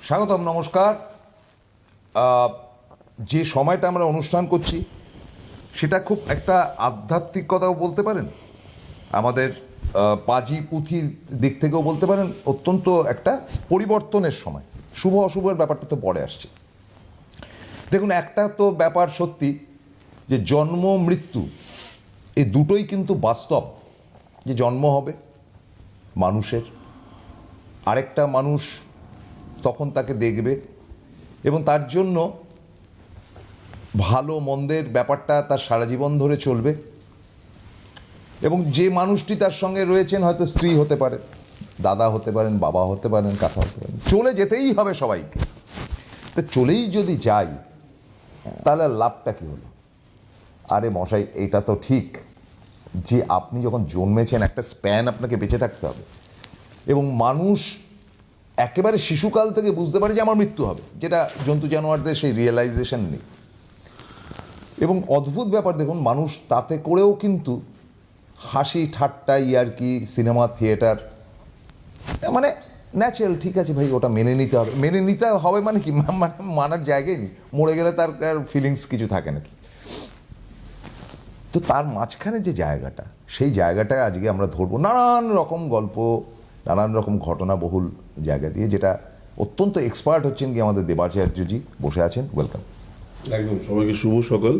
স্বাগতম, নমস্কার। যে সময়টা আমরা অনুষ্ঠান করছি সেটা খুব একটা আধ্যাত্মিক কথাও বলতে পারেন, আমাদের পাজি পুঁথির দিক থেকেও বলতে পারেন, অত্যন্ত একটা পরিবর্তনের সময়। শুভ অশুভের ব্যাপারটা তো পরে আসছে। দেখুন, একটা তো ব্যাপার সত্যি যে জন্ম মৃত্যু এই দুটোই কিন্তু বাস্তব। যে জন্ম হবে মানুষের, আরেকটা মানুষ তখন তাকে দেখবে এবং তার জন্য ভালো মন্দের ব্যাপারটা তার সারা জীবন ধরে চলবে। এবং যে মানুষটি তার সঙ্গে রয়েছেন, হয়তো স্ত্রী হতে পারে, দাদা হতে পারেন, বাবা হতে পারেন, কাকা হতে পারেন, চলে যেতেই হবে সবাইকে। তো চলেই যদি যাই তাহলে লাভটা কী হলো? আরে মশাই, এটা তো ঠিক যে আপনি যখন জন্মেছেন একটা স্প্যান আপনাকে বেঁচে থাকতে হবে, এবং মানুষ একেবারে শিশুকাল থেকে বুঝতে পারে যে আমার মৃত্যু হবে, যেটা জন্তু জানোয়ারদের সেই রিয়েলাইজেশন নেই। এবং অদ্ভুত ব্যাপার, দেখুন, মানুষ তাতে করেও কিন্তু হাসি ঠাট্টা, ইয়ার্কি, সিনেমা, থিয়েটার, মানে ন্যাচারাল, ঠিক আছে ভাই, ওটা মেনে নিতে হবে। মেনে নিতে হবে মানে কি, মানে মানার জায়গায় নেই। মরে গেলে তার ফিলিংস কিছু থাকে নাকি? তো তার মাঝখানে যে জায়গাটা, সেই জায়গাটায় আজকে আমরা ধরবো নানান রকম গল্প, নানান রকম ঘটনাবহুল জায়গা দিয়ে, যেটা অত্যন্ত এক্সপার্ট হচ্ছেন কি আমাদের দেবাচার্যজি বসে আছেন। ওয়েলকাম। একদম, সবাইকে শুভ সকাল।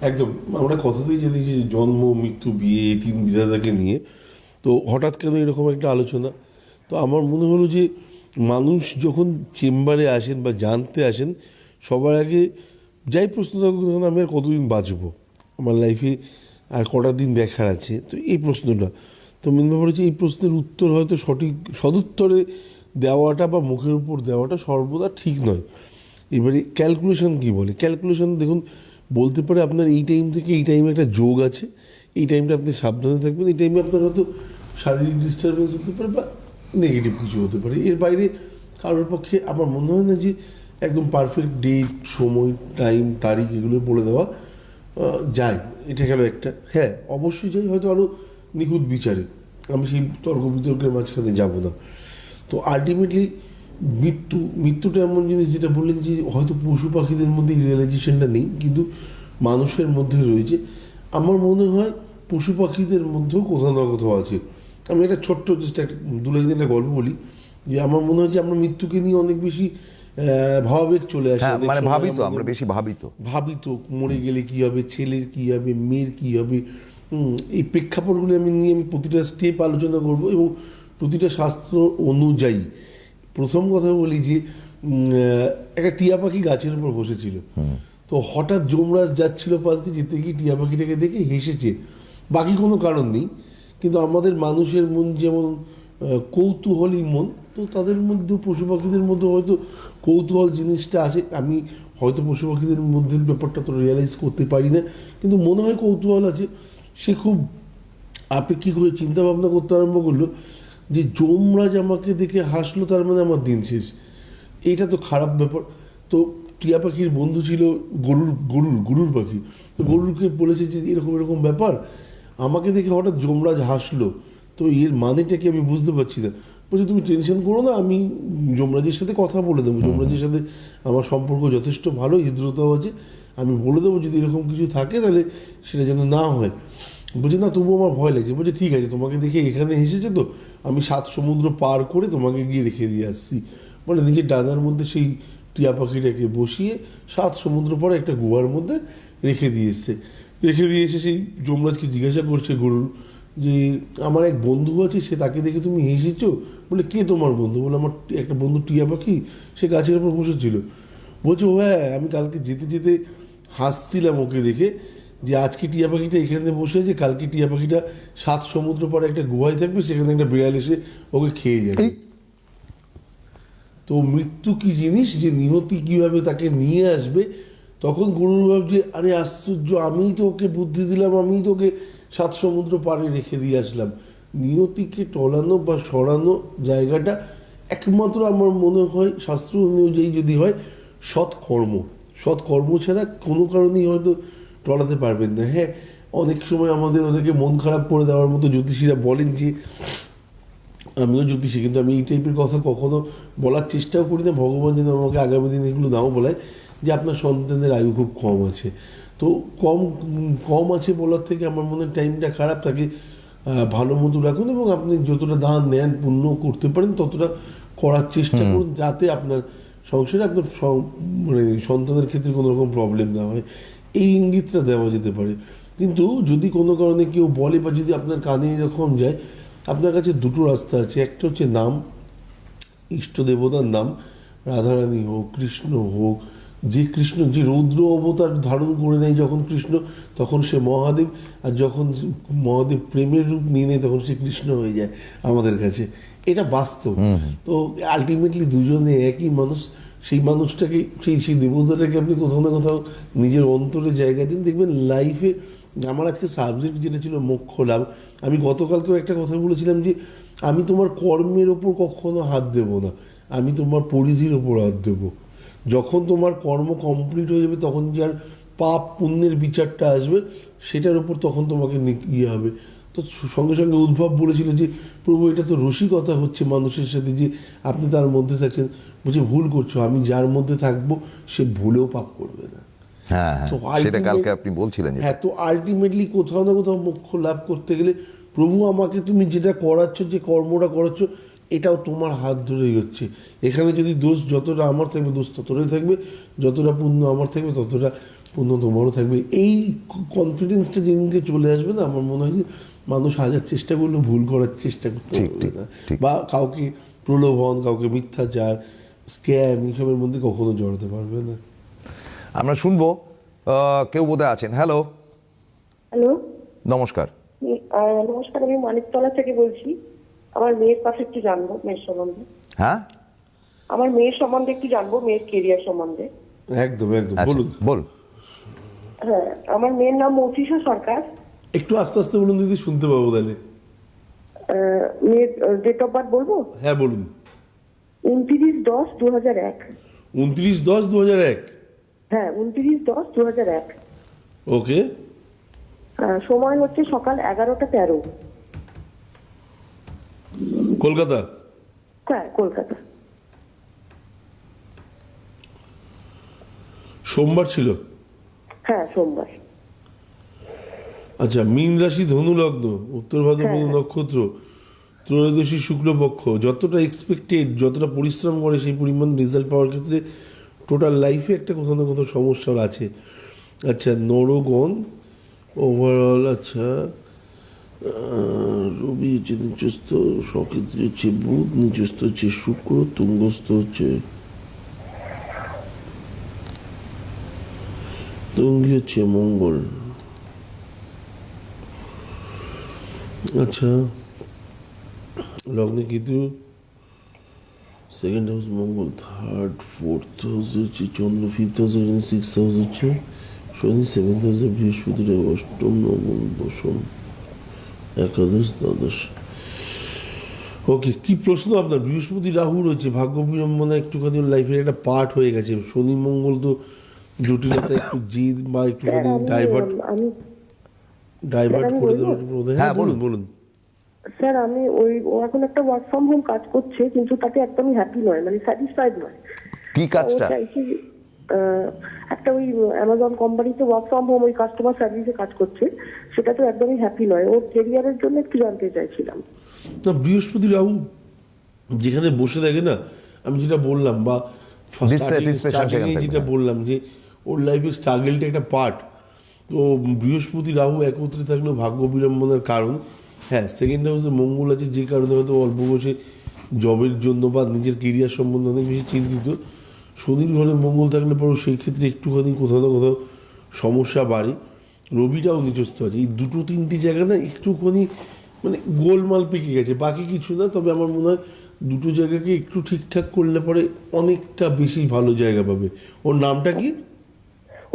একদম, আমরা কথাতেই জানি যে জন্ম মৃত্যু বিয়ে এই তিন বিধাতাকে নিয়ে, তো হঠাৎ কেন এরকম একটা আলোচনা? তো আমার মনে হলো যে মানুষ যখন চেম্বারে আসেন বা জানতে আসেন, সবার আগে যাই প্রশ্ন থাকুক তখন আমি আর কতদিন বাঁচবো, আমার লাইফে আর কটা দিন দেখার আছে, তো এই প্রশ্নটা। তো মেন ব্যাপার হচ্ছে এই প্রশ্নের উত্তর হয়তো সঠিক সদুত্তরে দেওয়াটা বা মুখের উপর দেওয়াটা সর্বদা ঠিক নয়। এবারে ক্যালকুলেশন কী বলে? ক্যালকুলেশন দেখুন, বলতে পারে আপনার এই টাইম থেকে এই টাইমে একটা যোগ আছে, এই টাইমটা আপনি সাবধানে থাকবেন, এই টাইমে আপনার হয়তো শারীরিক ডিস্টারবেন্স হতে পারে বা নেগেটিভ কিছু হতে পারে। এর বাইরে কারোর পক্ষে আমার মনে হয় না যে একদম পারফেক্ট ডেট, সময়, টাইম, তারিখ এগুলো বলে দেওয়া যায়। এটা গেল একটা। হ্যাঁ, অবশ্যই যাই, হয়তো আরও নিখুঁত বিচারে, আমি সেই তর্ক বিতর্কের মাঝখানে যাব না। তো আলটিমেটলি মৃত্যুটা এমন জিনিস, যেটা বললেন যে হয়তো পশু পাখিদের মধ্যে রিয়েলাইজেশনটা নেই, কিন্তু মানুষের মধ্যে রয়েছে। আমার মনে হয় পশু পাখিদের মধ্যেও কোথাও না কোথাও আছে। আমি একটা ছোট্ট জাস্ট একটা দু লাইন একটা গল্প বলি, যে আমার মনে হয় যে আমরা মৃত্যুকে নিয়ে অনেক বেশি ভাবাবেগ চলে আসে। মানে ভাবিত, আমরা বেশি ভাবিত, মরে গেলে কী হবে, ছেলের কী হবে, মেয়ের কী হবে, এই প্রেক্ষাপটগুলি আমি প্রতিটা স্টেপ আলোচনা করব এবং প্রতিটা শাস্ত্র অনুযায়ী। প্রথম কথা বলি যে একটা টিয়া পাখি গাছের উপর বসেছিল, তো হঠাৎ যমরাজ যাচ্ছিল পাশ দিয়ে, যেতে গিয়ে টিয়া পাখিটাকে দেখে হেসেছে, বাকি কোনো কারণ নেই। কিন্তু আমাদের মানুষের মন যেমন কৌতূহলী মন, তো তাদের মধ্যে পশু পাখিদের মধ্যে হয়তো কৌতূহল জিনিসটা আছে। আমি হয়তো পশু পাখিদের মধ্যে ব্যাপারটা তো রিয়েলাইজ করতে পারি না, কিন্তু মনে হয় কৌতূহল আছে। সে খুব আপেক্ষিক হয়ে চিন্তা ভাবনা করতে আরম্ভ করলো যে যমরাজ আমাকে দেখে হাসলো, তার মানে আমার দিন শেষ। এইটা তো খারাপ ব্যাপার। তো টিয়া পাখির বন্ধু ছিল গরুর পাখি, তো গরুরকে বলেছে যে এরকম এরকম ব্যাপার, আমাকে দেখে হঠাৎ যমরাজ হাসলো, তো এর মানেটা কি আমি বুঝতে পারছি না। বলছে তুমি টেনশন করো না, আমি যমরাজের সাথে কথা বলে দেবো, যমরাজের সাথে আমার সম্পর্ক যথেষ্ট ভালো, হৃদ্রতাও আছে, আমি বলে দেবো যদি এরকম কিছু থাকে তাহলে সেটা যেন না হয়। বলছে না, তবুও আমার ভয় লাগছে। বলছে ঠিক আছে, তোমাকে দেখে এখানে এসেছে তো, আমি 7 সমুদ্র পার করে তোমাকে গিয়ে রেখে দিয়ে আসছি। মানে নিজের ডানার মধ্যে সেই টিয়া পাখিটাকে বসিয়ে 7 সমুদ্র পরে একটা গুহার মধ্যে রেখে দিয়ে এসছে। রেখে দিয়ে এসে সেই যমরাজকে জিজ্ঞাসা করছে গরুর যে আমার এক বন্ধু আছে, সে তাকে দেখে তুমি হেসেছো? বলে কে তোমার বন্ধু? বলে আমার একটা বন্ধু টিয়া পাখি, সে গাছের উপর বসেছিল। বলছে ও হ্যাঁ, আমি কালকে যেতে যেতে হাসছিলাম ওকে দেখে, যে আজকে টিয়া পাখিটা এখানে বসে আছে, কালকে টিয়া পাখিটা 7 সমুদ্র পরে একটা গুহায় থাকবে, সেখানে একটা বিড়াল এসে ওকে খেয়ে যাবে। তো মৃত্যু কি জিনিস, যে নিহতি কিভাবে তাকে নিয়ে আসবে, তখন গরুর ভাবছে আরে আশ্চর্য, আমিই তো ওকে বুদ্ধি দিলাম, আমিই তো ওকে 7 সমুদ্র পাড়ে রেখে দিয়ে আসলাম। নিয়তিকে টলানো বা সরানো জায়গাটা একমাত্র আমার মনে হয় শাস্ত্র অনুযায়ী যদি হয় সৎকর্ম ছাড়া কোনো কারণেই হয়তো টলাতে পারবেন না। হ্যাঁ, অনেক সময় আমাদের অনেকে মন খারাপ করে দেওয়ার মতো জ্যোতিষীরা বলেন যে আমিও জ্যোতিষী, কিন্তু আমি এই টাইপের কথা কখনো বলার চেষ্টাও করি না। ভগবান যেন আমাকে আগামী দিনে এগুলো নাও বলায় যে আপনার সন্তানদের আয়ু খুব কম আছে। তো কম আছে বলার থেকে আমার মনে হয় টাইমটা খারাপ, তাকে ভালো মতো রাখুন এবং আপনি যতটা দান নেন পুণ্য করতে পারেন ততটা করার চেষ্টা করুন, যাতে আপনার সংসারে আপনার মানে সন্তানের ক্ষেত্রে কোনো রকম প্রবলেম না হয়, এই ইঙ্গিতটা দেওয়া যেতে পারে। কিন্তু যদি কোনো কারণে কেউ বলে বা যদি আপনার কানে এরকম যায়, আপনার কাছে দুটো রাস্তা আছে। একটা হচ্ছে নাম, ইষ্ট দেবতার নাম, রাধারানী হোক, কৃষ্ণ হোক, যে কৃষ্ণ যে রৌদ্র অবতার ধারণ করে নেয় যখন কৃষ্ণ, তখন সে মহাদেব, আর যখন মহাদেব প্রেমের রূপ নিয়ে নেয় তখন সে কৃষ্ণ হয়ে যায় আমাদের কাছে। এটা বাস্তব। তো আলটিমেটলি দুজনে একই মানুষ। সেই মানুষটাকে, সেই দেবতাটাকে আপনি কোথাও না কোথাও নিজের অন্তরে জায়গা দিন, দেখবেন লাইফে। আমার আজকে সাবজেক্ট যেটা ছিল মোক্ষ লাভ, আমি গতকালকেও একটা কথা বলেছিলাম যে আমি তোমার কর্মের ওপর কখনো হাত দেব না, আমি তোমার পরিধির ওপর হাত দেবো। যখন তোমার কর্ম কমপ্লিট হয়ে যাবে তখন যার পাপ পুণ্যের বিচারটা আসবে সেটার ওপর তখন তোমাকে ইয়ে হবে। তো সঙ্গে সঙ্গে উদ্ভব বলেছিল যে প্রভু এটা তো রসিকতা হচ্ছে মানুষের সাথে, যে আপনি তার মধ্যে থাকছেন। বলছে ভুল করছো, আমি যার মধ্যে থাকবো সে ভুলেও পাপ করবে না। হ্যাঁ, তো সেটা কালকে আপনি বলছিলেন। হ্যাঁ, তো আলটিমেটলি কোথাও না কোথাও মোক্ষ লাভ করতে গেলে প্রভু আমাকে তুমি যেটা করাচ্ছ, যে কর্মটা করাচ্ছ, এটাও তোমার হাত ধরেই হচ্ছে। এখানে যদি দোষ যতটা আমার থাকবে দোষ ততটাই থাকবে, যতটা পুণ্য আমার থাকবে ততটা পুণ্য তোমারও থাকবে। এই কনফিডেন্সটা যেদিনকে চলে আসবে না, আমার মনে হয় যে মানুষ হাজার চেষ্টা করলেও ভুল করার চেষ্টা করতে পারবে না, বা কাউকে প্রলোভন, কাউকে মিথ্যাচার, স্ক্যাম এইসবের মধ্যে কখনো জড়াতে পারবে না। আমরা শুনবো, কেউ বোধহয় আছেন। হ্যালো, হ্যালো, নমস্কার। নমস্কার, আমি মানিকতলা থেকে বলছি। আমার মেয়ের কাছে একটু জানবো, মেয়ের সম্বন্ধে। হ্যাঁ, আমার মেয়ের সম্বন্ধে একটু জানবো, মেয়ের কেরিয়ার সম্বন্ধে। একদম একদম, আচ্ছা, বলুন। বল। হ্যাঁ, আমার মেয়ের নাম মৌত্রিশা সরকার। একটু আস্তে আস্তে বলুন দিদি, শুনতে পাবো তাহলে। মেয়ের ডেট অফ বার্থ বলবো? হ্যাঁ বলুন। 29/10/2001। 29/10/2001। হ্যাঁ, 29/10/2001। ওকে। সময় হচ্ছে সকাল 11:13। কলকাতা। হ্যাঁ, কলকাতা। সোমবার ছিল। হ্যাঁ, সোমবার। আচ্ছা, মীন রাশি, ধনু লগ্ন, উত্তর ভাদ্রপদ হ্যাঁ। নক্ষত্র, ত্রয়োদশী শুক্লপক্ষ। যতটা এক্সপেক্টেড, যতটা পরিশ্রম করে সেই পরিমাণ রেজাল্ট পাওয়ার ক্ষেত্রে টোটাল লাইফে একটা কোথাও না কোথাও সমস্যা আছে। আচ্ছা, নরগণ ওভারঅল। আচ্ছা, রবি হচ্ছে নিচস্থ, সক্ষেত্রে হচ্ছে বুধ, নিচস্থ হচ্ছে শুক্র, তুঙ্গস্থ হচ্ছে তুঙ্গি হচ্ছে মঙ্গল। আচ্ছা, লগ্নে কেতু, সেকেন্ড হাউস মঙ্গল, থার্ড ফোর্থ হাউস হচ্ছে চন্দ্র, ফিফথ হাউস হচ্ছে, সিক্স হাউস হচ্ছে শনি, সেভেন্থ হাউসে বৃহস্পতি, অষ্টম নবম দশম একাদশ দ্বাদশ। ওকে, কি প্রশ্ন আপনার? বৃহস্পতি রাহু রয়েছে, ভাগ্য বিড়ম্বনা একটুখানি লাইফের একটা পার্ট হয়ে গেছে। শনি মঙ্গল তো জটিলতা, একটু জিদ বা একটুখানি ডাইভার্ট করে দেওয়ার। হ্যাঁ বলুন বলুন। স্যার, আমি ও এখন একটা ওয়ার্ক ফ্রম হোম কাজ করছে, কিন্তু তাতে একদমই হ্যাপি নয়, মানে স্যাটিসফাইড নয়। কি কাজটা? ও চাইছে একটা ওই অ্যামাজন কোম্পানিতে ওয়ার্ক ফ্রম হোম, ওই কাস্টমার সার্ভিসে কাজ করছে, সেটা তো একদমই হ্যাপি নয়। ওর কেরিয়ারের জন্য একটু জানতে চাইছিলাম। না, বৃহস্পতি রাহু যেখানে বসে থাকে না, আমি যেটা বললাম, বা স্টার্টিংয়ে যেটা বললাম, যে ওর লাইফের স্ট্রাগলটা একটা পার্ট। তো বৃহস্পতি রাহু একত্রে থাকলেও ভাগ্য বিড়ম্বনার কারণ। হ্যাঁ, সেকেন্ড হাউসে মঙ্গল আছে, যে কারণে হয়তো অল্প বয়সে জবের জন্য বা নিজের কেরিয়ার সম্বন্ধে অনেক বেশি চিন্তিত। শনির ঘরে মঙ্গল থাকলে পরেও সেই ক্ষেত্রে একটুখানি কোথাও না কোথাও সমস্যা বাড়ে। রবিটাও নিচস্থ আছে, এই দুটো তিনটি জায়গা না একটুখানি মানে গোলমাল পেকে গেছে, বাকি কিছু না। তবে আমার মনে হয় দুটো জায়গাকে একটু ঠিকঠাক করলে পরে অনেকটা বেশি ভালো জায়গা পাবে। ওর নামটা কি?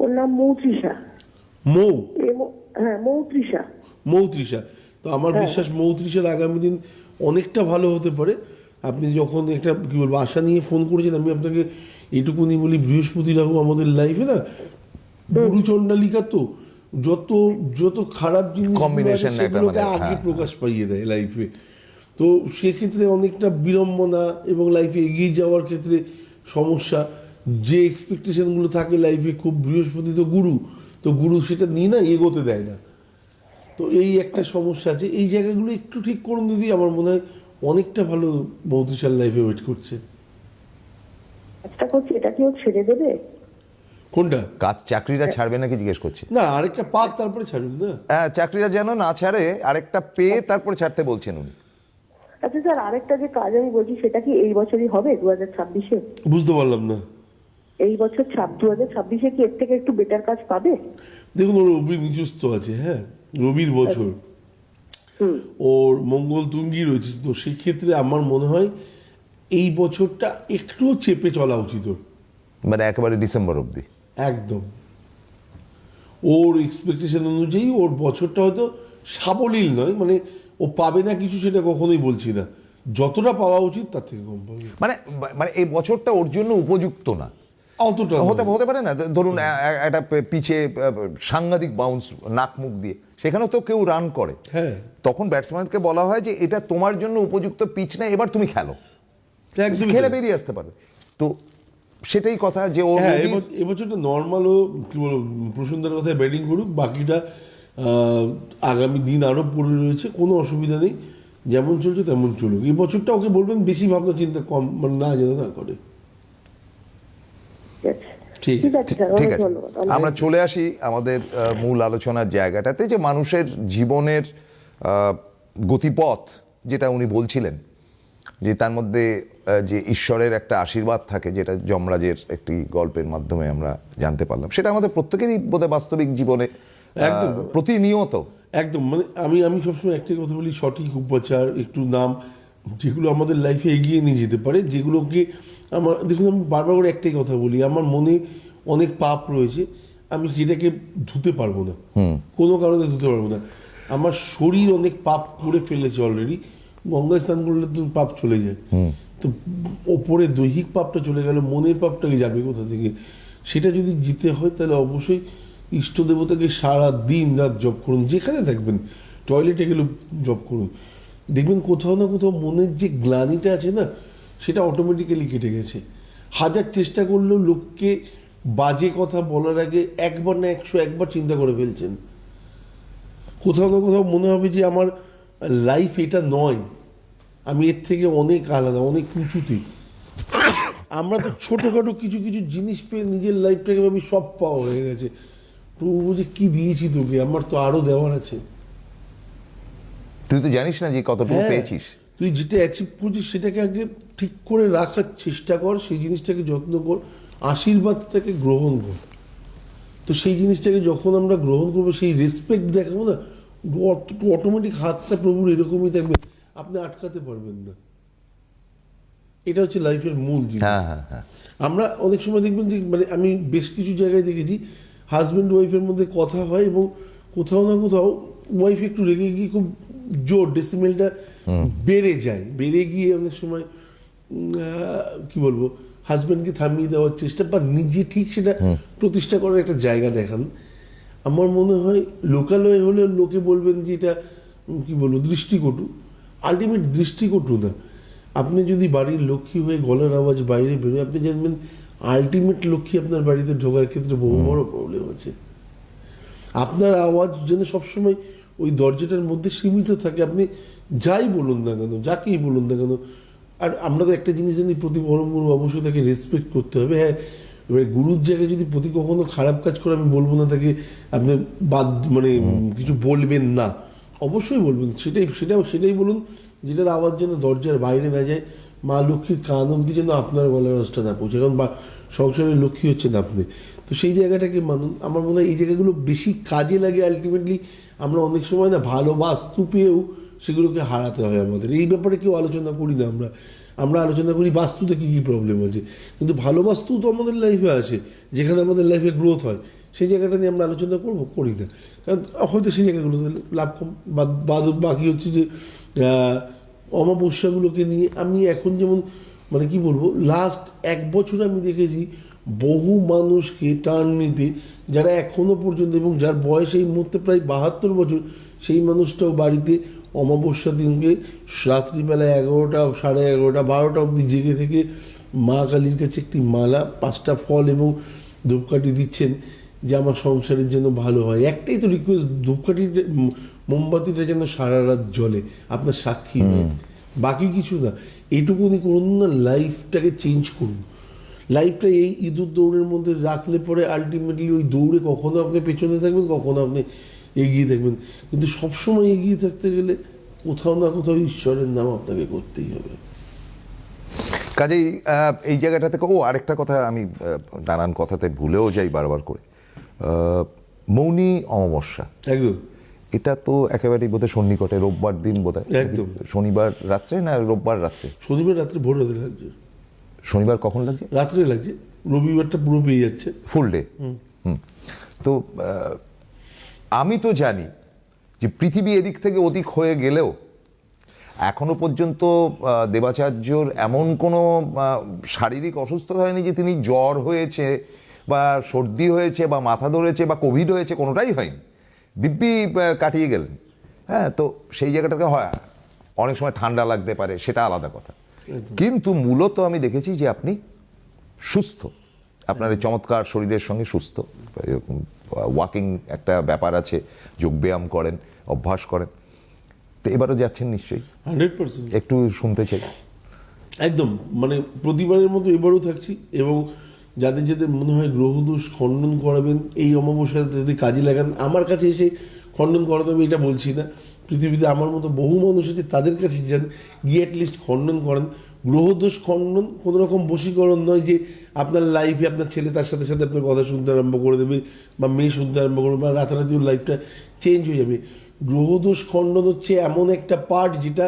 ওর নাম মৌত্রিশা। মৌ? হ্যাঁ, মৌত্রিশা। মৌত্রিশা। তো আমার বিশ্বাস মৌত্রিশার আগামী দিন অনেকটা ভালো হতে পারে। আপনি যখন একটা কী বলবো আশা নিয়ে ফোন করেছেন, আমি আপনাকে এইটুকুনি বলি, বৃহস্পতি রাহু আমাদের লাইফে না গুরুচণ্ডালিকা, তো যত যত খারাপ জিনিস কম্বিনেশন সেগুলোকে আগে প্রকাশ পাইয়ে দেয় লাইফে। তো সেক্ষেত্রে অনেকটা বিড়ম্বনা এবং লাইফে এগিয়ে যাওয়ার ক্ষেত্রে সমস্যা। যে এক্সপেকটেশনগুলো থাকে লাইফে, খুব বৃহস্পতি তো গুরু সেটা নিয়ে না এগোতে দেয় না। তো এই একটা সমস্যা আছে, এই জায়গাগুলো একটু ঠিক করুন দিদি, আমার মনে হয় অনেকটা ভালো মৌতিশাল লাইফে ওয়েট করছে। কাজটা করছে, এটা কি ও ছেড়ে দেবে? কোনটা? কাজ চাকরিটা ছাড়বে নাকি জিজ্ঞেস করছি। না, আরেকটা পাক তারপরে ছাড়ুন না। হ্যাঁ, চাকরিটা যেন না ছাড়ে, আরেকটা পেয়ে তারপরে ছাড়তে বলছেন উনি। আচ্ছা স্যার, আরেকটা যে কাজ আমি বলছি সেটা কি এই বছরই হবে 2026-এ? বুঝতে পারলাম না। এই বছর 2026-এ কি এর থেকে একটু বেটার কাজ পাবে? দেখুন, ওর রবি নিচস্থ আছে, হ্যাঁ, রবির বছর, ওর মঙ্গল তুঙ্গি রয়েছে, তো সেক্ষেত্রে আমার মনে হয় এই বছরটা একটু চেপে চলা উচিত ওর, মানে একেবারে ডিসেম্বর অবধি। একদম ওর এক্সপেকটেশন অনুযায়ী ওর বছরটা হয়তো সাবলীল নয়, মানে ও পাবে না কিছু সেটা কখনোই বলছি না, যতটা পাওয়া উচিত তার থেকে কম পাবে। মানে মানে এই বছরটা ওর জন্য উপযুক্ত না, অতটা হতে পারে না। ধরুন একটা পিচে সাংঘাতিক বাউন্স নাক মুখ দিয়ে, সেখানেও তো কেউ রান করে, হ্যাঁ, তখন ব্যাটসম্যানকে বলা হয় যে এটা তোমার জন্য উপযুক্ত পিচ না, এবার তুমি খেলো, একদমই খেলে তাই। বেরিয়ে আসতে পারবে। তো সেটাই কথা যে ও হ্যাঁ, এবছরটা নর্মালও কি বলবো, প্রসন্নের কথায় ব্যাটিং করুক, বাকিটা আগামী দিন আরও পড়ে রয়েছে, কোনো অসুবিধা নেই, যেমন চলছে তেমন চলুক। এই বছরটা ওকে বলবেন বেশি ভাবনা চিন্তা কম, মানে না যেন না করে। ঠিক ঠিক আছে স্যার, ঠিক অনেক আছে, ধন্যবাদ। আমরা চলে আসি আমাদের মূল আলোচনার জায়গাটাতে, যে মানুষের জীবনের গতিপথ যেটা উনি বলছিলেন, যে তার মধ্যে যে ঈশ্বরের একটা আশীর্বাদ থাকে, যেটা যমরাজের একটি গল্পের মাধ্যমে আমরা জানতে পারলাম, সেটা আমাদের প্রত্যেকেরই বোধহয় বাস্তবিক জীবনে একদম প্রতিনিয়ত। একদম, মানে আমি সবসময় একটাই কথা বলি, সঠিক উপাচার, একটু নাম, যেগুলো আমাদের লাইফে এগিয়ে নিয়ে যেতে পারে, যেগুলোকে আমার, দেখুন আমি বারবার করে একটাই কথা বলি, আমার মনে অনেক পাপ রয়েছে, আমি যেটাকে ধুতে পারবো না, কোনো কারণে ধুতে পারবো না। আমার শরীর অনেক পাপ করে ফেলেছে অলরেডি, গঙ্গায় স্নান করলে তো পাপ চলে যায়, তো ওপরে দৈহিক পাপটা চলে গেল, মনের পাপটাকে যাবে কোথা থেকে? সেটা যদি জিতে হয় তাহলে অবশ্যই ইষ্ট দেবতাকে সারা দিন রাত জপ করুন, যেখানে থাকবেন, টয়লেটে গেলে জপ করুন, দেখবেন কোথাও না কোথাও মনের যে গ্লানিটা আছে না, সেটা অটোমেটিক্যালি কেটে গেছে। হাজার চেষ্টা করলেও লোককে বাজে কথা বলার আগে একবার না 101বার চিন্তা করে ফেলছেন। কোথাও না কোথাও মনে হবে যে আমার লাইফ এটা নয়, আমি এর থেকে অনেক আলাদা, অনেক উঁচুতে। আমরা তো ছোটোখাটো কিছু কিছু জিনিস পেয়ে নিজের লাইফটাকে ভাবি সব পাওয়া হয়ে গেছে। প্রভু যে কি দিয়েছি তোকে, আমার তো আরও দেওয়ার আছে। তুই তো জানিস না যে কতটুকু হ্যাঁ, পেয়েছিস। তুই যেটা অ্যাচিভ করছিস সেটাকে আগে ঠিক করে রাখার চেষ্টা কর, সেই জিনিসটাকে যত্ন কর, আশীর্বাদটাকে গ্রহণ কর। তো সেই জিনিসটাকে যখন আমরা গ্রহণ করবো, সেই রেসপেক্ট দেখাবো না, অটোমেটিক হাতটা প্রভুর এরকমই থাকবে, আপনি আটকাতে পারবেন না। এটা হচ্ছে লাইফের মূল জিনিস। হ্যাঁ হ্যাঁ হ্যাঁ, আমরা অনেক সময় দেখবেন যে, মানে আমি বেশ কিছু জায়গায় দেখেছি হাজব্যান্ড ওয়াইফের মধ্যে কথা হয় এবং কোথাও না কোথাও ওয়াইফ একটু রেগে গিয়ে খুব জোর ডেসিমেলটা বেড়ে গিয়ে অনেক সময় কি বলবো, হাজব্যান্ডকে থামিয়ে দেওয়ার চেষ্টা, বা নিজে ঠিক সেটা প্রতিষ্ঠা করার একটা জায়গা দেখান। আমার মনে হয় লোকালয়ে হলে লোকে বলবেন যে এটা কি বলবো, দৃষ্টিকটু। আলটিমেট দৃষ্টিকটু না, আপনি যদি বাড়ির লক্ষ্মী হয়ে গলার আওয়াজ বাইরে বেরোয়, আপনি জানবেন আলটিমেট লক্ষ্মী আপনার বাড়িতে ঢোকার ক্ষেত্রে বহু বড় প্রবলেম আছে। আপনার আওয়াজ যেন সবসময় ওই দরজাটার মধ্যে সীমিত থাকে, আপনি যাই বলুন না কেন, যাকেই বলুন না কেন। আর আমরা তো একটা জিনিস জানি, প্রতি পরম গুরু অবশ্যই তাকে রেসপেক্ট করতে হবে। হ্যাঁ, এবারে গুরুর জায়গায় যদি প্রতি কখনো খারাপ কাজ করে, আমি বলবো না তাকে আপনি মানে কিছু বলবেন না, অবশ্যই বলবেন, সেটাই বলুন, যেটার আওয়াজ যেন দরজার বাইরে না যায়, মা লক্ষ্মীর কান অবধি যেন আপনার গলার আওয়াজটা না পৌঁছে, কারণ সংসারের লক্ষ্মী হচ্ছেন আপনি। তো সেই জায়গাটাকে মানুন। আমার মনে হয় এই জায়গাগুলো বেশি কাজে লাগে। আলটিমেটলি আমরা অনেক সময় না ভালো বাস্তু পেয়েও সেগুলোকে হারাতে হয় আমাদের। এই ব্যাপারে কেউ আলোচনা করি না। আমরা আলোচনা করি বাস্তুতে কী কী প্রবলেম আছে, কিন্তু ভালো বাস্তু তো আমাদের লাইফে আসে, যেখানে আমাদের লাইফে গ্রোথ হয়, সেই জায়গাটা নিয়ে আমরা আলোচনা করি না, কারণ হয়তো সেই জায়গাগুলোতে লাভ কম। বাকি হচ্ছে যে অমাবস্যাগুলোকে নিয়ে আমি এখন যেমন, মানে কি বলবো, লাস্ট 1 বছর আমি দেখেছি বহু মানুষকে টার্ন নিতে, যারা এখনো পর্যন্ত, এবং যার বয়স এই মুহূর্তে প্রায় 72 বছর, সেই মানুষটাও বাড়িতে অমাবস্যা দিনকে রাত্রিবেলা 11টা, 11:30, 12টা অবধি জেগে থেকে মা কালীর কাছে একটি মালা, 5টা ফল এবং ধূপকাঠি দিচ্ছেন যে আমার সংসারের জন্য ভালো হয়। একটাই তো রিকোয়েস্ট, ধূপকাঠিটা, মোমবাতিটা যেন সারা রাত জ্বলে, আপনার সাক্ষী হয়ে, বাকি কিছু না। এইটুকুনি করুন না, লাইফটাকে চেঞ্জ করুন। লাইফটা এই ইঁদুর দৌড়ের মধ্যে রাখলে পরে আলটিমেটলি ওই দৌড়ে কখনো আপনি পেছনে থাকবেন, কখনো আপনি এগিয়ে থাকবেন, কিন্তু সবসময় এগিয়ে থাকতে গেলে কোথাও না কোথাও ঈশ্বরের নাম আপনাকে করতেই হবে। কাজেই এই জায়গাটা থেকে আরেকটা কথা আমি নানান কথাতে ভুলেও যাই বারবার করে, মৌনী অমাবস্যা, একদম এটা তো একেবারেই বোধহয় সন্নিকটে, রোববার দিন বোধহয়, একদম। শনিবার রাত্রে না রোববার রাত্রে? শনিবার রাত্রে, ভোর রাত্রে লাগছে, শনিবার কখন লাগছে? রাত্রে লাগছে, রবিবারটা পুরো পেয়ে যাচ্ছে ফুল ডে। তো আমি তো জানি যে পৃথিবী এদিক থেকে ওদিক হয়ে গেলেও এখনো পর্যন্ত দেবাচার্যর এমন কোনো শারীরিক অসুস্থতা হয়নি যে তিনি জ্বর হয়েছে বা সর্দি হয়েছে বা মাথা ধরেছে বা কোভিড হয়েছে, কোনোটাই হয়নি, দিব্যি কাটিয়ে গেলেন। হ্যাঁ, তো সেই জায়গাটাতে হয় অনেক সময় ঠান্ডা লাগতে পারে, সেটা আলাদা কথা, কিন্তু মূলত আমি দেখেছি যে আপনি সুস্থ, আপনার এই চমৎকার শরীরের সঙ্গে সুস্থ, ওয়াকিং একটা ব্যাপার আছে, যোগব্যায়াম করেন, অভ্যাস করেন, তো এবারও যাচ্ছেন নিশ্চয়ই? 100%। একটু শুনতে চাই। একদম, মানে প্রতিবারের মতো এবারও থাকছি, এবং যাদের যাদের মনে হয় গ্রহদোষ খণ্ডন করাবেন এই অমাবস্যাতে যদি কাজে লাগান, আমার কাছে এসে খণ্ডন করাতে হবে এটা বলছি না, পৃথিবীতে আমার মতো বহু মানুষ আছে, তাদের কাছে যান, গিয়ে অ্যাটলিস্ট খণ্ডন করেন। গ্রহদোষ খণ্ডন কোনো রকম বশীকরণ নয় যে আপনার লাইফে আপনার ছেলে তার সাথে সাথে আপনার কথা শুনতে আরম্ভ করে দেবে, বা মেয়ে শুনতে আরম্ভ করবে, বা রাতারাতি ওর লাইফটা চেঞ্জ হয়ে যাবে। গ্রহদোষ খণ্ডন হচ্ছে এমন একটা পার্ট যেটা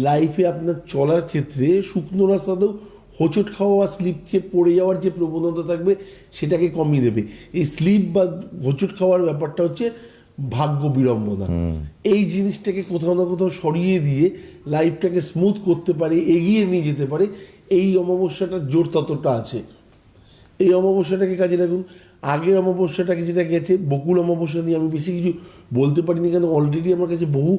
লাইফে আপনার চলার ক্ষেত্রে শুকনো রাস্তাতেও হোঁচট খাওয়া বা স্লিপ খেয়ে পড়ে যাওয়ার যে প্রবণতা থাকবে সেটাকে কমিয়ে দেবে। এই স্লিপ বা হোঁচট খাওয়ার ব্যাপারটা হচ্ছে ভাগ্য বিড়ম্বনা। এই জিনিসটাকে কোথাও না কোথাও সরিয়ে দিয়ে লাইফটাকে স্মুথ করতে পারে, এগিয়ে নিয়ে যেতে পারে, এই অমাবস্যাটার জোর ততটা আছে। এই অমাবস্যাটাকে কাজে লাগুন। আগের অমাবস্যাটাকে যেটা গেছে, বকুল অমাবস্যা নিয়ে আমি বেশি কিছু বলতে পারিনি, কেন অলরেডি আমার কাছে বহু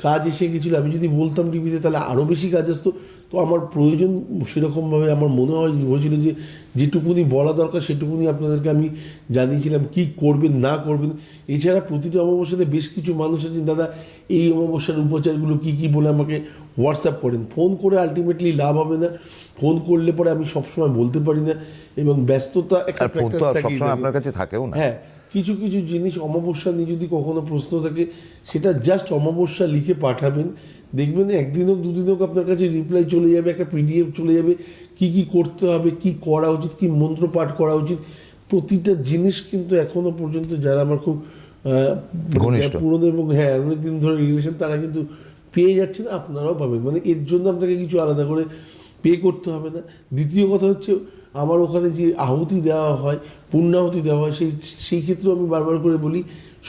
কাজ এসে গেছিলো। আমি যদি বলতাম টিভিতে তাহলে আরও বেশি কাজ আসতো, তো আমার প্রয়োজন সেরকমভাবে আমার মনে হয়েছিল যে যেটুকুনি বলা দরকার সেটুকুনি আপনাদেরকে আমি জানিয়েছিলাম, কি করবেন না করবেন। এছাড়া প্রতিটি অমাবস্যাতে বেশ কিছু মানুষ আছেন, দাদা এই অমাবস্যার উপচারগুলো কী কী বলে আমাকে হোয়াটসঅ্যাপ করেন। ফোন করে আলটিমেটলি লাভ হবে না, ফোন করলে পরে আমি সবসময় বলতে পারি না, এবং ব্যস্ততা একটা আপনার কাছে থাকেও না। হ্যাঁ, কিছু কিছু জিনিস অমাবস্যা নিয়ে যদি কখনো প্রশ্ন থাকে, সেটা জাস্ট অমাবস্যা লিখে পাঠাবেন, দেখবেন একদিন হোক দুদিন হোক আপনার কাছে রিপ্লাই চলে যাবে, একটা পিডিএফ চলে যাবে, কি কি করতে হবে, কি করা উচিত, কি মন্ত্র পাঠ করা উচিত, প্রতিটা জিনিস। কিন্তু এখনো পর্যন্ত যারা আমার খুব পুরনো এবং হ্যাঁ অনেকদিন ধরে রিলেশন, তারা কিন্তু পেয়ে যাচ্ছেন, আপনারাও পাবেন। মানে এর জন্য আপনাকে কিছু আলাদা করে পে করতে হবে না। দ্বিতীয় কথা হচ্ছে, আমার ওখানে যে আহুতি দেওয়া হয়, পূর্ণাহুতি দেওয়া হয়, সেই ক্ষেত্রেও আমি বারবার করে বলি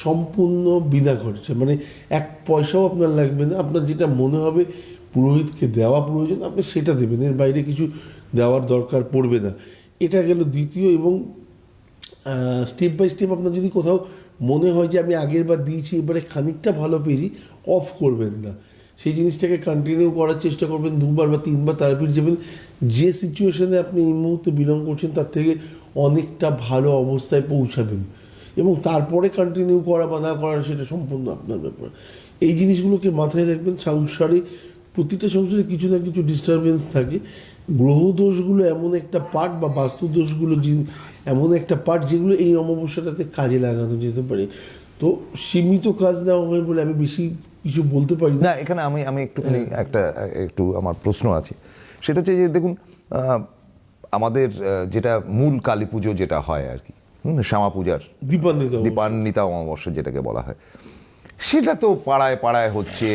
সম্পূর্ণ বিনা খরচে, মানে এক পয়সাও আপনার লাগবে না। আপনার যেটা মনে হবে পুরোহিতকে দেওয়া প্রয়োজন, আপনি সেটা দেবেন, এর বাইরে কিছু দেওয়ার দরকার পড়বে না। এটা গেল দ্বিতীয়। এবং স্টেপ বাই স্টেপ আপনার যদি কোথাও মনে হয় যে আমি আগের বার দিয়েছি এবারে খানিকটা ভালো পেয়েছি, অফ করবেন না, সেই জিনিসটাকে কন্টিনিউ করার চেষ্টা করবেন। 2বার বা 3বার তারাপীঠ যাবেন, যে সিচুয়েশনে আপনি এই মুহূর্তে বিলং করছেন তার থেকে অনেকটা ভালো অবস্থায় পৌঁছাবেন, এবং তারপরে কন্টিনিউ করা বা না করা সেটা সম্পূর্ণ আপনার ব্যাপার। এই জিনিসগুলোকে মাথায় রাখবেন। সংসারে, প্রতিটা সংসারে কিছু না কিছু ডিস্টারবেন্স থাকে। গ্রহদোষগুলো এমন একটা পার্ট, বা বাস্তুদোষগুলো এমন একটা পার্ট যেগুলো এই অমাবস্যাটাতে কাজে লাগানো যেতে পারে। তো সীমিত কাজ নেওয়া হয় বলে আমি বেশি কিছু বলতে পারি না। এখানে আমি একটুখানি একটু আমার প্রশ্ন আছে, সেটা হচ্ছে যে দেখুন, আমাদের যেটা মূল কালী পুজো যেটা হয় আর কি, শ্যামা পূজার দীপান্বিতা অমাবস্যা যেটাকে বলা হয়, সেটা তো পাড়ায় পাড়ায় হচ্ছে,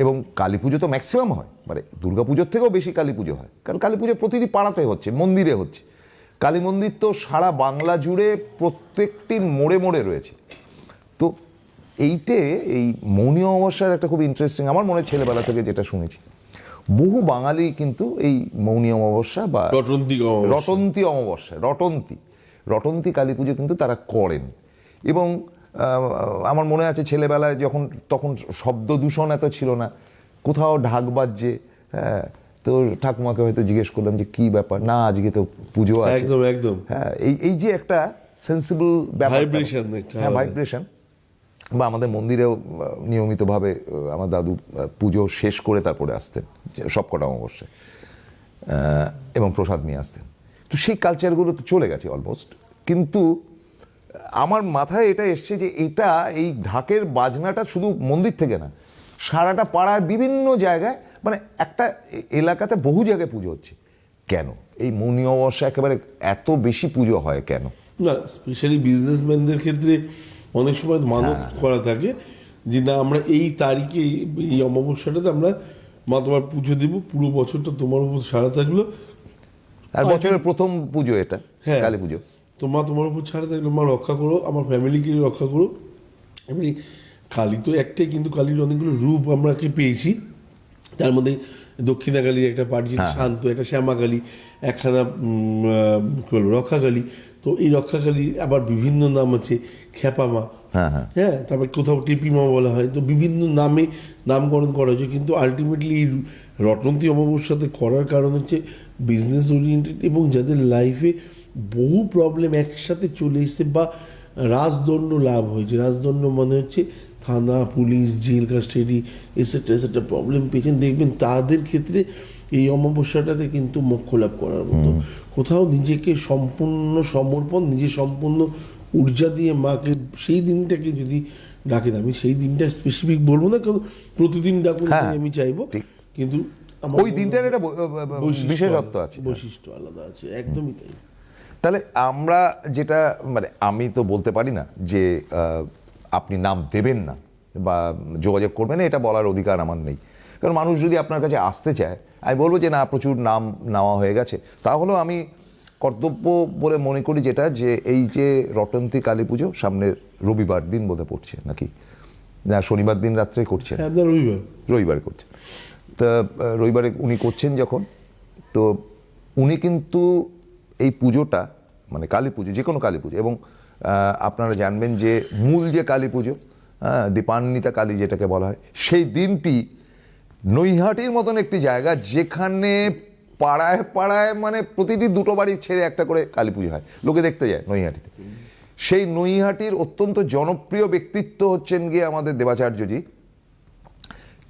এবং কালী পুজো তো ম্যাক্সিমাম হয়, মানে দুর্গা পুজোর থেকেও বেশি কালী পুজো হয়, কারণ কালী পুজো প্রতিটি পাড়াতে হচ্ছে, মন্দিরে হচ্ছে। কালী মন্দির তো সারা বাংলা জুড়ে প্রত্যেকটি মোড়ে মোড়ে রয়েছে। তো এই মৌনী অমাবস্যার একটা খুব ইন্টারেস্টিং, আমার মনে ছেলেবেলা থেকে যেটা শুনেছি, বহু বাঙালি কিন্তু এই মৌনী অমাবস্যা বা রটন্তী কালী পুজো কিন্তু তারা করেন। এবং আমার মনে আছে ছেলেবেলায় তখন শব্দ দূষণ এত ছিল না, কোথাও ঢাক বাজছে, হ্যাঁ, তো ঠাকুমাকে হয়তো জিজ্ঞেস করলাম যে কি ব্যাপার, না আজকে তো পুজো আছে। একদম একদম, হ্যাঁ, এই যে একটা সেন্সিবল ভাইব্রেশন, হ্যাঁ ভাইব্রেশন। বা আমাদের মন্দিরেও নিয়মিতভাবে আমার দাদু পুজো শেষ করে তারপরে আসতেন সবকটা অমাবস্যায়, এবং প্রসাদ নিয়ে আসতেন। তো সেই কালচারগুলো তো চলে গেছে অলমোস্ট। কিন্তু আমার মাথায় এটা এসছে যে এটা এই ঢাকের বাজনাটা শুধু মন্দির থেকে না, সারাটা পাড়ায় বিভিন্ন জায়গায়, মানে একটা এলাকাতে বহু জায়গায় পুজো হচ্ছে। কেন এই মৌনী অমাবস্যা একেবারে এত বেশি পুজো হয় কেন? না, স্পেশালি বিজনেসম্যানদের ক্ষেত্রে অনেক সময় মানত করা থাকে যে না, আমরা এই তারিখে এই অমাবস্যাটাতে আমরা মা তোমার পুজো দেবো, পুরো বছরটা তোমার উপর সারা থাকলো, আর বছরের প্রথম পুজো এটা, হ্যাঁ, কালী পুজো, তো মা তোমার উপর ছাড়া থাকলো, মা রক্ষা করো, আমার ফ্যামিলিকে রক্ষা করো। এমনি কালী তো একটাই, কিন্তু কালীর অনেকগুলো রূপ আমরা কি পেয়েছি। তার মধ্যে দক্ষিণা কালীর একটা পার্টি যেটা শান্ত, একটা শ্যামা কালী, একখানা কি বলবো রক্ষাকালী। তো এই রক্ষাকালীর আবার বিভিন্ন নাম আছে, খ্যাপামা, হ্যাঁ, তারপর কোথাও টেপিমা বলা হয়। তো বিভিন্ন নামে নামকরণ করা হয়েছে, কিন্তু আলটিমেটলি এই রটন্তী অমাবস্যাতে করার কারণ হচ্ছে বিজনেস ওরিয়েন্টেড, এবং যাদের লাইফে বহু প্রবলেম একসাথে চলে এসছে বা রাজদণ্ড লাভ হয়েছে। রাজদণ্ড মানে হচ্ছে থানা, police, jail, custody, etcetera problem পেয়েছেন, দেখবেন তাদের ক্ষেত্রে এই অমাবস্যাটাতে কিন্তু মোক্ষ লাভ করার মতো। কোথাও নিজেকে সম্পূর্ণ সমর্পণ, নিজে সম্পূর্ণ ঊর্জা দিয়ে মাকে সেই দিনটাকে যদি ডাকেন, আমি সেই দিনটা স্পেসিফিক বলবো না, কারণ প্রতিদিন ডাকুন আমি চাইবো, কিন্তু ওই দিনটার একটা বিশেষত্ব আছে, বৈশিষ্ট্য আলাদা আছে, একদমই তাই। তাহলে আমরা যেটা, মানে আমি তো বলতে পারি না যে আপনি নাম দেবেন না বা যোগাযোগ করবেন না, এটা বলার অধিকার আমার নেই। কারণ মানুষ যদি আপনার কাছে আসতে চায়, আমি বলবো যে না, প্রচুর নাম নেওয়া হয়ে গেছে। তাহলেও আমি কর্তব্য বলে মনে করি যেটা, যে এই যে রটন্তী কালী পুজো সামনের রবিবার দিন বোধহয় পড়ছে নাকি, না শনিবার দিন রাত্রে করছেন, রবিবার করছেন। তা রবিবারে উনি করছেন যখন, তো উনি কিন্তু এই পুজোটা, মানে কালী পুজো, যে কোনো কালী পুজো, এবং আপনারা জানবেন যে মূল যে কালী পুজো, দীপান্বিতা কালী যেটাকে বলা হয়, সেই দিনটি নৈহাটির মতন একটি জায়গা যেখানে পাড়ায় পাড়ায়, মানে প্রতিটি দুটো বাড়ি ছেড়ে একটা করে কালী পুজো হয়, লোকে দেখতে যায় নৈহাটিতে। সেই নৈহাটির অত্যন্ত জনপ্রিয় ব্যক্তিত্ব হচ্ছেন গিয়ে আমাদের দেবাচার্যজি।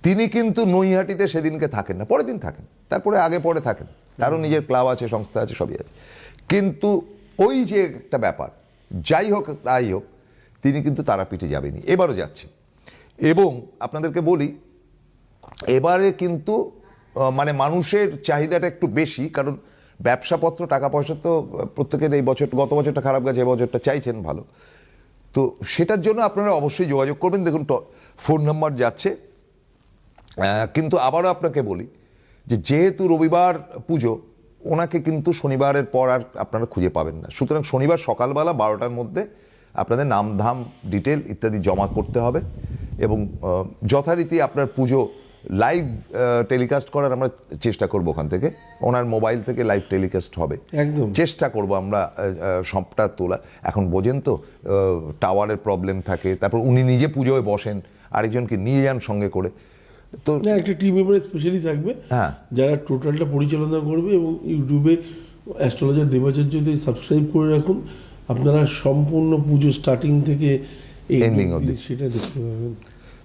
তিনি কিন্তু নৈহাটিতে সেদিনকে থাকেন না, পরের দিন থাকেন, তারপরে আগে পরে থাকেন, তারও নিজের ক্লাব আছে, সংস্থা আছে, সবই আছে। কিন্তু ওই যে একটা ব্যাপার, যাই হোক তাই হোক, তিনি কিন্তু তারাপীঠে যাবেনি, এবারও যাচ্ছেন। এবং আপনাদেরকে বলি, এবারে কিন্তু মানে মানুষের চাহিদাটা একটু বেশি, কারণ ব্যবসাপত্র, টাকা পয়সা তো প্রত্যেকের এই বছর, গত বছরটা খারাপ গেছে, এই বছরটা চাইছেন ভালো। তো সেটার জন্য আপনারা অবশ্যই যোগাযোগ করবেন। দেখুন ফোন নাম্বার যাচ্ছে। কিন্তু আবারও আপনাকে বলি যে যেহেতু রবিবার পুজো, ওনাকে কিন্তু শনিবারের পর আর আপনারা খুঁজে পাবেন না। সুতরাং শনিবার সকালবেলা 12টার মধ্যে আপনাদের নাম ধাম ডিটেল ইত্যাদি জমা করতে হবে, এবং যথারীতি আপনার পুজো লাইভ টেলিকাস্ট করার আমরা চেষ্টা করব। ওখান থেকে ওনার মোবাইল থেকে লাইভ টেলিকাস্ট হবে, একদম চেষ্টা করব আমরা সবটা তোলা। এখন বোঝেন তো, টাওয়ারের প্রবলেম থাকে, তারপর উনি নিজে পুজোয় বসেন, আরেকজনকে নিয়ে যান সঙ্গে করে। তো একটা টিম মেম্বার স্পেশালি থাকবে, হ্যাঁ, যারা টোটালটা পরিচালনা করবে। এবং ইউটিউবে অ্যাস্ট্রোলজার দেবাচার্যতে সাবস্ক্রাইব করে রাখুন, আপনারা সম্পূর্ণ পুজো স্টার্টিং থেকে এন্ডিং অবধি সেটা দেখতে পাবেন।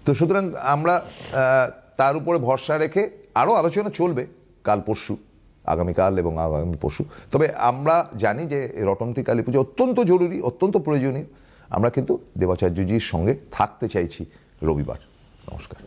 তো সুতরাং আমরা তার উপরে ভরসা রেখে আরও আলোচনা চলবে কাল পরশু, আগামীকাল এবং আগামী পরশু। তবে আমরা জানি যে রটন্তী কালী পুজো অত্যন্ত জরুরি, অত্যন্ত প্রয়োজনীয়। আমরা কিন্তু দেবাচার্যজির সঙ্গে থাকতে চাইছি রবিবার। নমস্কার।